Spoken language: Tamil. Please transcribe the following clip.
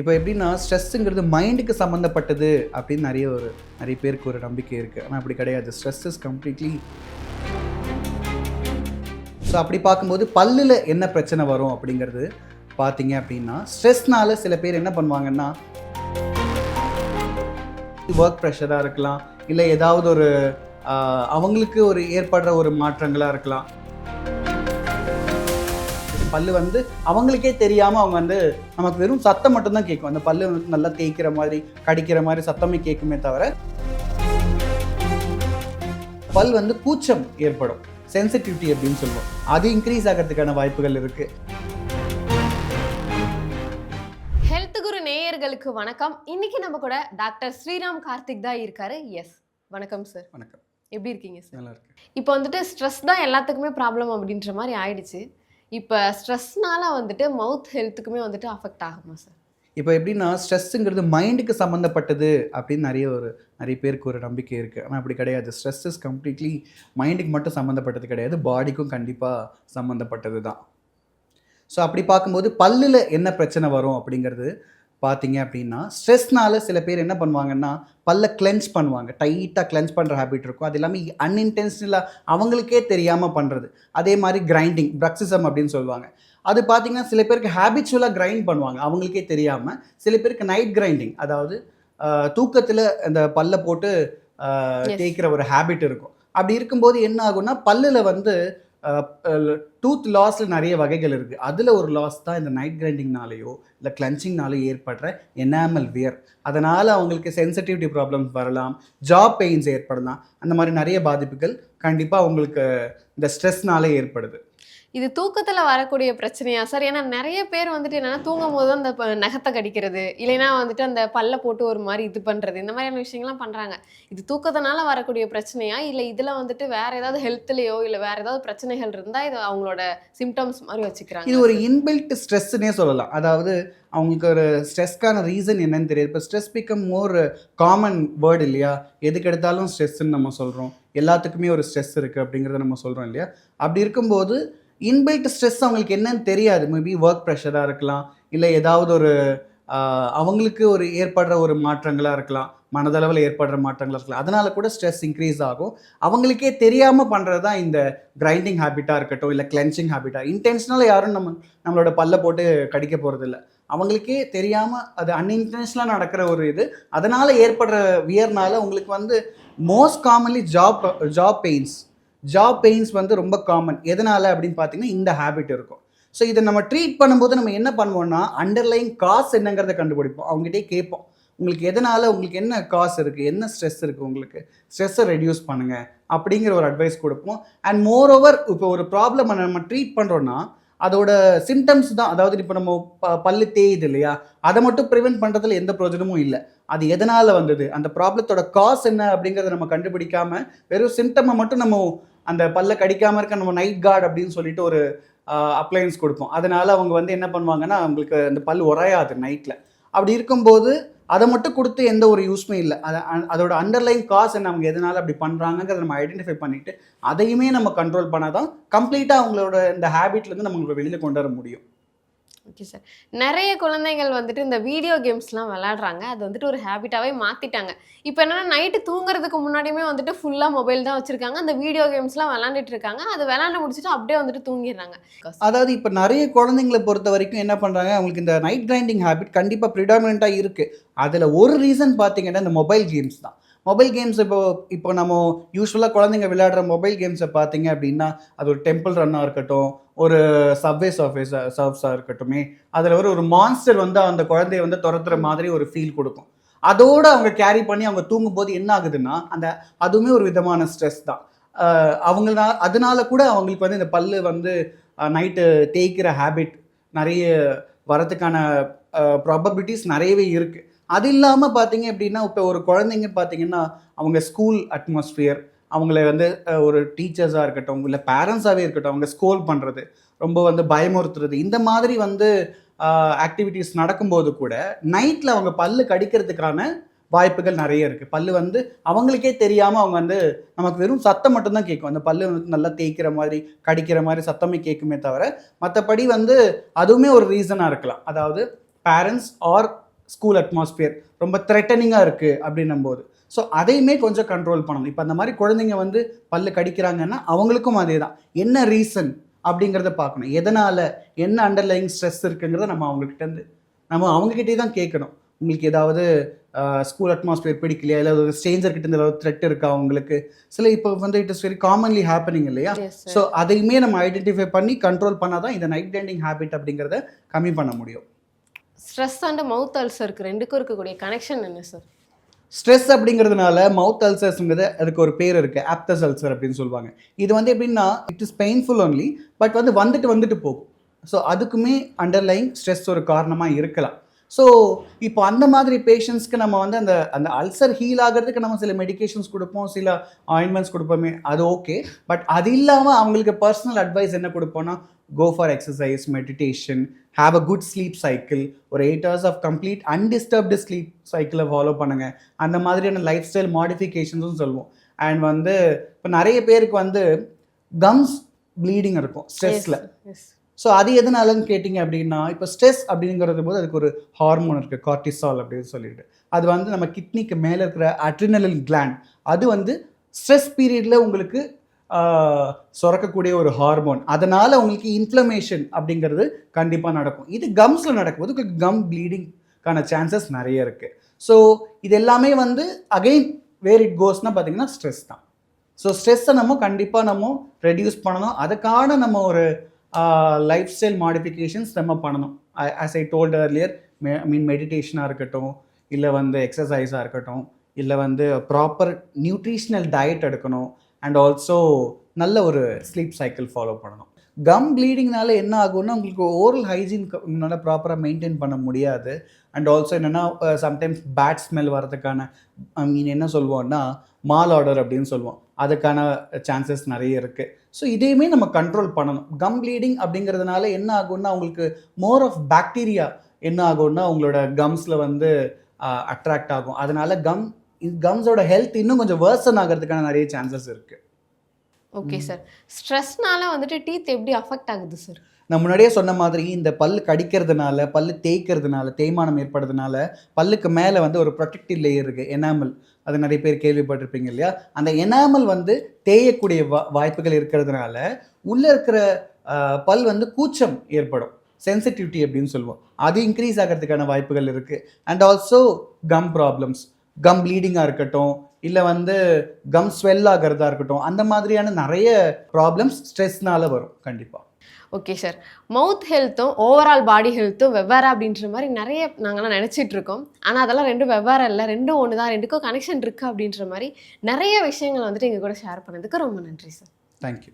இப்போ எப்படின்னா ஸ்ட்ரெஸ்ஸுங்கிறது மைண்டுக்கு சம்மந்தப்பட்டது அப்படின்னு நிறைய பேருக்கு ஒரு நம்பிக்கை இருக்குது. ஆனால் அப்படி கிடையாது. Stress is completely. ஸோ அப்படி பார்க்கும்போது பல்லில் என்ன பிரச்சனை வரும் அப்படிங்கிறது பார்த்தீங்க அப்படின்னா, ஸ்ட்ரெஸ்னால சில பேர் என்ன பண்ணுவாங்கன்னா, ஒர்க் ப்ரெஷராக இருக்கலாம், இல்லை ஏதாவது ஒரு அவங்களுக்கு ஒரு ஏற்படுற ஒரு மாற்றங்களாக இருக்கலாம். பல்லு வந்து அவங்களுக்கே தெரியாமல் அவங்க வந்து நமக்கு வெறும் சத்தம் மட்டும்தான் கேட்கும். அந்த பல்லு வந்து நல்லா தேய்க்கிற மாதிரி, கடிக்கிற மாதிரி சத்தமே கேட்குமே தவிர, பல் வந்து கூச்சம் ஏற்படும், சென்சிட்டிவிட்டி அப்படின்னு சொல்லுவோம். அது இன்க்ரீஸ் ஆகிறதுக்கான வாய்ப்புகள் இருக்கு. ஹெல்த் குரு நேயர்களுக்கு வணக்கம். இன்னைக்கு நம்ம கூட டாக்டர் ஸ்ரீராம் கார்த்திக் தான் இருக்காரு. எஸ், வணக்கம் சார். வணக்கம். எப்படி இருக்கீங்க சார்? நல்லா இருக்கு. இப்போ வந்துட்டு ஸ்ட்ரெஸ் தான் எல்லாத்துக்குமே ப்ராப்ளம் அப்படின்ற மாதிரி ஆயிடுச்சு. இப்போ ஸ்ட்ரெஸ்னால வந்துட்டு மவுத் ஹெல்த்துக்குமே வந்துட்டு அஃபெக்ட் ஆகுமா சார்? இப்போ எப்படின்னா ஸ்ட்ரெஸ்ஸுங்கிறது மைண்டுக்கு சம்மந்தப்பட்டது அப்படின்னு நிறைய பேருக்கு ஒரு நம்பிக்கை இருக்குது. ஆனால் அப்படி கிடையாது. ஸ்ட்ரெஸ் இஸ் கம்ப்ளீட்லி மைண்டுக்கு மட்டும் சம்மந்தப்பட்டது கிடையாது, பாடிக்கும் கண்டிப்பாக சம்மந்தப்பட்டது தான். ஸோ அப்படி பார்க்கும்போது பல்லில் என்ன பிரச்சனை வரும் அப்படிங்கிறது பார்த்தீங்க அப்படின்னா, ஸ்ட்ரெஸ்னால சில பேர் என்ன பண்ணுவாங்கன்னா, பல்ல கிளென்ச் பண்ணுவாங்க. டைட்டாக கிளென்ச் பண்ணுற ஹேபிட் இருக்கும். அது எல்லாமே அன்இன்டென்ஷனலாக அவங்களுக்கே தெரியாமல் பண்ணுறது. அதே மாதிரி கிரைண்டிங், பிரக்சிசம் அப்படின்னு சொல்லுவாங்க. அது பார்த்தீங்கன்னா சில பேருக்கு ஹேபிச்சுவலாக கிரைண்ட் பண்ணுவாங்க அவங்களுக்கே தெரியாமல். சில பேருக்கு நைட் கிரைண்டிங், அதாவது தூக்கத்தில் அந்த பல்ல போட்டு தேய்க்கிற ஒரு ஹேபிட் இருக்கும். அப்படி இருக்கும்போது என்ன ஆகும்னா, பல்லில் வந்து டூத் லாஸில் நிறைய வகைகள் இருக்குது. அதில் ஒரு லாஸ் தான் இந்த நைட் கிரைண்டிங்னாலேயோ இல்லை கிளன்ச்சிங்னாலேயோ ஏற்படுற எனாமல் வியர். அதனால் அவங்களுக்கு சென்சிட்டிவிட்டி ப்ராப்ளம்ஸ் வரலாம், ஜா பெயின்ஸ் ஏற்படலாம். அந்த மாதிரி நிறைய பாதிப்புகள் கண்டிப்பாக அவங்களுக்கு இந்த ஸ்ட்ரெஸ்னாலே ஏற்படுது. இது தூக்கத்தில் வரக்கூடிய பிரச்சனையா சார்? ஏன்னா நிறைய பேர் வந்துட்டு என்னன்னா தூங்கும் போது அந்த நகத்தை கடிக்கிறது, இல்லைன்னா வந்துட்டு அந்த பல்ல போட்டு ஒரு மாதிரி இது பண்ணுறது, இந்த மாதிரியான விஷயங்கள்லாம் பண்ணுறாங்க. இது தூக்கத்தினால வரக்கூடிய பிரச்சனையா, இல்லை இதில் வந்துட்டு வேற ஏதாவது ஹெல்த்லேயோ இல்லை வேற ஏதாவது பிரச்சனைகள் இருந்தால் இது அவங்களோட சிம்டம்ஸ் மாதிரி வச்சுக்கிறாங்க? இது ஒரு இன்பில்ட் ஸ்ட்ரெஸ்ஸுன்னே சொல்லலாம். அதாவது அவங்களுக்கு ஒரு ஸ்ட்ரெஸ்க்கான ரீசன் என்னன்னு தெரியாது. இப்போ stress become more common word இல்லையா? எதுக்கு எடுத்தாலும் ஸ்ட்ரெஸ்ன்னு நம்ம சொல்கிறோம். எல்லாத்துக்குமே ஒரு ஸ்ட்ரெஸ் இருக்குது அப்படிங்கிறத நம்ம சொல்கிறோம் இல்லையா? அப்படி இருக்கும்போது இன்பில்ட் ஸ்ட்ரெஸ் அவங்களுக்கு என்னன்னு தெரியாது. மேபி ஒர்க் ப்ரெஷராக இருக்கலாம், இல்லை ஏதாவது ஒரு அவங்களுக்கு ஒரு ஏற்படுற ஒரு மாற்றங்களாக இருக்கலாம், மனதளவில் ஏற்படுற மாற்றங்களாக இருக்கலாம். அதனால கூட ஸ்ட்ரெஸ் இன்க்ரீஸ் ஆகும். அவங்களுக்கே தெரியாமல் பண்ணுறது தான் இந்த கிரைண்டிங் ஹேபிட்டாக இருக்கட்டும், இல்லை கிளென்ச்சிங் ஹேபிட்டாக. இன்டென்ஷனலாக யாரும் நம்மளோட பல்ல போட்டு கடிக்க போகிறதில்ல. அவங்களுக்கே தெரியாமல் அது அன்இன்டென்ஷனலாக நடக்கிற ஒரு இது. அதனால் ஏற்படுற வியர்னால உங்களுக்கு வந்து மோஸ்ட் காமன்லி ஜா பெயின்ஸ் வந்து ரொம்ப காமன். எதனால் அப்படின்னு பார்த்தீங்கன்னா இந்த ஹேபிட் இருக்கும். ஸோ இதை நம்ம ட்ரீட் பண்ணும்போது நம்ம என்ன பண்ணுவோம்னா, அண்டர்லைங் காஸ் என்னங்கிறத கண்டுபிடிப்போம். அவங்ககிட்டே கேட்போம், உங்களுக்கு எதனால், உங்களுக்கு என்ன காஸ் இருக்குது, என்ன ஸ்ட்ரெஸ் இருக்குது, உங்களுக்கு ஸ்ட்ரெஸ்ஸை ரெடியூஸ் பண்ணுங்கள் அப்படிங்கிற ஒரு அட்வைஸ் கொடுப்போம். அண்ட் மோர் ஓவர், இப்போ ஒரு ப்ராப்ளம் நம்ம ட்ரீட் பண்ணுறோன்னா அதோட சிம்டம்ஸ் தான். அதாவது இப்போ நம்ம பல்லு தேயுது இல்லையா, அதை மட்டும் ப்ரிவென்ட் பண்ணுறதுல எந்த பிரயோஜனமும் இல்லை. அது எதனால் வந்தது, அந்த ப்ராப்ளத்தோட காஸ் என்ன அப்படிங்கிறத நம்ம கண்டுபிடிக்காமல் வெறும் சிம்டமை மட்டும் நம்ம அந்த பல்ல கடிக்காமல் இருக்க நம்ம நைட் கார்டு அப்படின்னு சொல்லிட்டு ஒரு அப்ளையன்ஸ் கொடுப்போம். அதனால் அவங்க வந்து என்ன பண்ணுவாங்கன்னா, அவங்களுக்கு அந்த பல் உரையாது நைட்டில். அப்படி இருக்கும்போது அதை மட்டும் கொடுத்து எந்த ஒரு யூஸ்மே இல்லை. அதோட அண்டர்லைன் காஸ் என்ன, அவங்க எதனால் அப்படி பண்ணுறாங்கிறத நம்ம ஐடென்டிஃபை பண்ணிவிட்டு அதையுமே நம்ம கண்ட்ரோல் பண்ணால் தான் கம்ப்ளீட்டாக அவங்களோட இந்த ஹேபிட்லேருந்து நம்ம வெளியில் கொண்டு வர முடியும். Okay sir. நிறைய குழந்தைகள் வந்துட்டு இந்த வீடியோ கேம்ஸ்லாம் விளையாடுறாங்க. அது வந்துட்டு ஒரு ஹேபிட்டாகவே மாற்றிட்டாங்க. இப்போ என்னென்னா, நைட்டு தூங்குறதுக்கு முன்னாடியுமே வந்துட்டு ஃபுல்லாக மொபைல் தான் வச்சுருக்காங்க. அந்த வீடியோ கேம்ஸ்லாம் விளாண்டுட்டு இருக்காங்க. அது விளாண்டு முடிச்சுட்டு அப்படியே வந்துட்டு தூங்கிடுறாங்க. அதாவது இப்போ நிறைய குழந்தைங்களை பொறுத்த வரைக்கும் என்ன பண்ணுறாங்க, அவங்களுக்கு இந்த நைட் கிரைண்டிங் ஹேபிட் கண்டிப்பாக ப்ரிடாமினண்ட்டாக இருக்குது. அதில் ஒரு ரீசன் பார்த்தீங்கன்னா இந்த மொபைல் கேம்ஸ் தான். மொபைல் கேம்ஸ் இப்போ நம்ம யூஸ்வலாக குழந்தைங்க விளையாடுற மொபைல் கேம்ஸை பார்த்தீங்க அப்படின்னா, அது ஒரு டெம்பிள் ரன்னாக இருக்கட்டும், ஒரு சப்வே சர்ஃப்ஸாக இருக்கட்டுமே, அதில் ஒரு மான்ஸ்டர் வந்து அந்த குழந்தைய வந்து துரத்துற மாதிரி ஒரு ஃபீல் கொடுக்கும். அதோடு அவங்க கேரி பண்ணி அவங்க தூங்கும்போது என்ன ஆகுதுன்னா, அதுவுமே ஒரு விதமான ஸ்ட்ரெஸ் தான். அதனால கூட அவங்களுக்கு வந்து இந்த பல்லு வந்து நைட்டு தேய்க்கிற ஹேபிட் நிறைய வரதுக்கான ப்ராபபிலிட்டிஸ் நிறையவே இருக்குது. அது இல்லாமல் பார்த்தீங்க அப்படின்னா, இப்போ ஒரு குழந்தைங்க பார்த்தீங்கன்னா, அவங்க ஸ்கூல் அட்மாஸ்ஃபியர், அவங்கள வந்து ஒரு டீச்சர்ஸாக இருக்கட்டும், இல்லை பேரண்ட்ஸாகவே இருக்கட்டும், அவங்க ஸ்கோல் பண்ணுறது, ரொம்ப வந்து பயமுறுத்துறது, இந்த மாதிரி வந்து ஆக்டிவிட்டீஸ் நடக்கும்போது கூட நைட்டில் அவங்க பல்லு கடிக்கிறதுக்கான வாய்ப்புகள் நிறைய இருக்குது. பல்லு வந்து அவங்களுக்கே தெரியாமல் அவங்க வந்து நமக்கு வெறும் சத்தம் மட்டும்தான் கேட்கும். அந்த பல்லு வந்து நல்லா தேய்க்கிற மாதிரி, கடிக்கிற மாதிரி சத்தமே கேட்குமே தவிர, மற்றபடி வந்து அதுவுமே ஒரு ரீசனாக இருக்கலாம். அதாவது பேரண்ட்ஸ் ஆர் ஸ்கூல் அட்மாஸ்பியர் ரொம்ப த்ரெட்டனிங்காக இருக்குது அப்படின்னும் போது. ஸோ அதையுமே கொஞ்சம் கண்ட்ரோல் பண்ணணும். இப்போ அந்த மாதிரி குழந்தைங்க வந்து பல்லு கடிக்கிறாங்கன்னா அவங்களுக்கும் அதே தான். என்ன ரீசன் அப்படிங்கிறத பார்க்கணும். எதனால், என்ன அண்டர்லைங் ஸ்ட்ரெஸ் இருக்குங்கிறத நம்ம அவங்ககிட்டேருந்து அவங்ககிட்டே தான் கேட்கணும். உங்களுக்கு ஏதாவது ஸ்கூல் அட்மாஸ்பியர் பிடிக்கலையா, இல்லை ஒரு ஸ்ட்ரேஞ்சர்கிட்ட ஏதாவது த்ரெட் இருக்கா உங்களுக்கு, சில இப்போ வந்து it is very commonly happening இல்லையா. ஸோ அதையுமே நம்ம ஐடென்டிஃபை பண்ணி கண்ட்ரோல் பண்ணால் தான் இந்த நைட் கிரைண்டிங் ஹேபிட் அப்படிங்கிறத கம்மி பண்ண முடியும். ஸ்ட்ரெஸ் அண்ட் மவுத் அல்சருக்கு ரெண்டுக்கும் இருக்கக்கூடிய கனெக்ஷன் என்ன சார்? ஸ்ட்ரெஸ் அப்படிங்கிறதுனால மவுத் அல்சர்ஸ்ங்கிறது அதுக்கு ஒரு பேர் இருக்குது, ஆப்தஸ் அல்சர் அப்படின்னு சொல்லுவாங்க. இது வந்து எப்படின்னா it is painful only, but வந்து வந்துட்டு போகும். ஸோ அதுக்குமே அண்டர்லைங் ஸ்ட்ரெஸ் ஒரு காரணமாக இருக்கலாம். ஸோ இப்போ அந்த மாதிரி பேஷண்ட்ஸ்க்கு நம்ம வந்து அந்த அந்த அல்சர் ஹீல் ஆகிறதுக்கு நம்ம சில மெடிகேஷன்ஸ் கொடுப்போம், சில ஆயின்மெண்ட்ஸ் கொடுப்போமே, அது ஓகே. பட் அது இல்லாமல் அவங்களுக்கு பர்சனல் அட்வைஸ் என்ன கொடுப்போம்னா, go for exercise, meditation, have a good sleep cycle, ஒரு 8 hours of complete undisturbed sleep சைக்கிளை ஃபாலோ பண்ணுங்கள். அந்த மாதிரியான லைஃப் ஸ்டைல் மாடிஃபிகேஷன்ஸும் சொல்லுவோம். அண்ட் வந்து இப்போ நிறைய பேருக்கு வந்து கம்ஸ் ப்ளீடிங் இருக்கும் ஸ்ட்ரெஸ்ஸில். ஸோ அது எதனாலன்னு கேட்டிங்க அப்படின்னா, இப்போ ஸ்ட்ரெஸ் அப்படிங்கிறது போது அதுக்கு ஒரு ஹார்மோன் இருக்குது, கார்டிசால் அப்படின்னு சொல்லிட்டு. அது வந்து நம்ம கிட்னிக்கு மேலே இருக்கிற அட்ரினலின் கிளாண்ட், அது வந்து ஸ்ட்ரெஸ் பீரியடில் உங்களுக்கு சுரக்கக்கூடிய ஒரு ஹார்மோன். அதனால் உங்களுக்கு இன்ஃப்ளமேஷன் அப்படிங்கிறது கண்டிப்பாக நடக்கும். இது கம்ஸில் நடக்கும்போது உங்களுக்கு கம் ப்ளீடிங்கான சான்சஸ் நிறைய இருக்குது. ஸோ இது எல்லாமே வந்து அகெயின் வேர் இட் கோஸ்னால் பார்த்தீங்கன்னா ஸ்ட்ரெஸ் தான். ஸோ ஸ்ட்ரெஸ்ஸை நம்ம கண்டிப்பாக ரெடியூஸ் பண்ணணும். அதுக்கான நம்ம ஒரு லைஃப் ஸ்டைல் மாடிஃபிகேஷன்ஸ் நம்ம பண்ணணும். ஆஸ் ஐ டோல்ட் அர்லியர், மெடிடேஷனாக இருக்கட்டும், இல்லை வந்து எக்ஸசைஸாக இருக்கட்டும், இல்லை வந்து ப்ராப்பர் நியூட்ரிஷ்னல் டயட் எடுக்கணும். அண்ட் ஆல்சோ நல்ல ஒரு ஸ்லீப் சைக்கிள் ஃபாலோ பண்ணணும். கம் ப்ளீடிங்னால என்ன ஆகும்னா, உங்களுக்கு ஓரல் ஹைஜீன் உங்களால் ப்ராப்பராக மெயின்டைன் பண்ண முடியாது. அண்ட் ஆல்சோ என்னென்னா சம்டைம்ஸ் பேட் ஸ்மெல் வரதுக்கான என்ன சொல்லுவோம்னா மால் ஆர்டர் அப்படின்னு சொல்லுவோம், அதுக்கான சான்சஸ் நிறைய இருக்குது. ஸோ இதையுமே நம்ம கண்ட்ரோல் பண்ணணும். கம் ப்ளீடிங் அப்படிங்கிறதுனால என்ன ஆகும்னா, உங்களுக்கு மோர் ஆஃப் பாக்டீரியா என்ன ஆகும்னா உங்களோட கம்ஸில் வந்து அட்ராக்ட் ஆகும். அதனால கம்ஸோட ஹெல்த் இன்னும் கொஞ்சம் வேர்சன் ஆகிறதுக்கான நிறைய சான்சஸ் இருக்குது. Okay sir. ஸ்ட்ரெஸ்னால வந்துட்டு டீத் எப்படி அஃபெக்ட் ஆகுது சார்? நான் முன்னாடியே சொன்ன மாதிரி இந்த பல்லு கடிக்கிறதுனால, பல்லு தேய்க்கிறதுனால, தேய்மானம் ஏற்படுறதுனால பல்லுக்கு மேலே வந்து ஒரு ப்ரொடெக்டிவ் லேயர் இருக்குது, எனாமல். அது நிறைய பேர் கேள்விப்பட்டிருப்பீங்க இல்லையா. அந்த எனாமல் வந்து தேயக்கூடிய வாய்ப்புகள் இருக்கிறதுனால உள்ளே இருக்கிற பல் வந்து கூச்சம் ஏற்படும், சென்சிட்டிவிட்டி அப்படின்னு சொல்லுவோம். அது இன்க்ரீஸ் ஆகிறதுக்கான வாய்ப்புகள் இருக்குது. And also gum problems, gum ப்ளீடிங்காக இருக்கட்டும், இல்லை வந்து கம் ஸ்வெல் ஆகிறதா இருக்கட்டும், அந்த மாதிரியான நிறைய ப்ராப்ளம்ஸ் ஸ்ட்ரெஸ்னால வரும் கண்டிப்பாக. Okay sir. மவுத் ஹெல்த்தும் ஓவரால் பாடி ஹெல்த்தும் வெவ்வேறு அப்படின்ற மாதிரி நிறைய நாங்கள்லாம் நினச்சிட்டு இருக்கோம். ஆனால் அதெல்லாம் ரெண்டும் வெவ்வேறு இல்லை, ரெண்டும் ஒன்று தான், ரெண்டுக்கும் கனெக்ஷன் இருக்குது அப்படின்ற மாதிரி நிறைய விஷயங்கள் வந்துட்டு எங்கள் கூட ஷேர் பண்ணதுக்கு ரொம்ப நன்றி சார். தேங்க்யூ.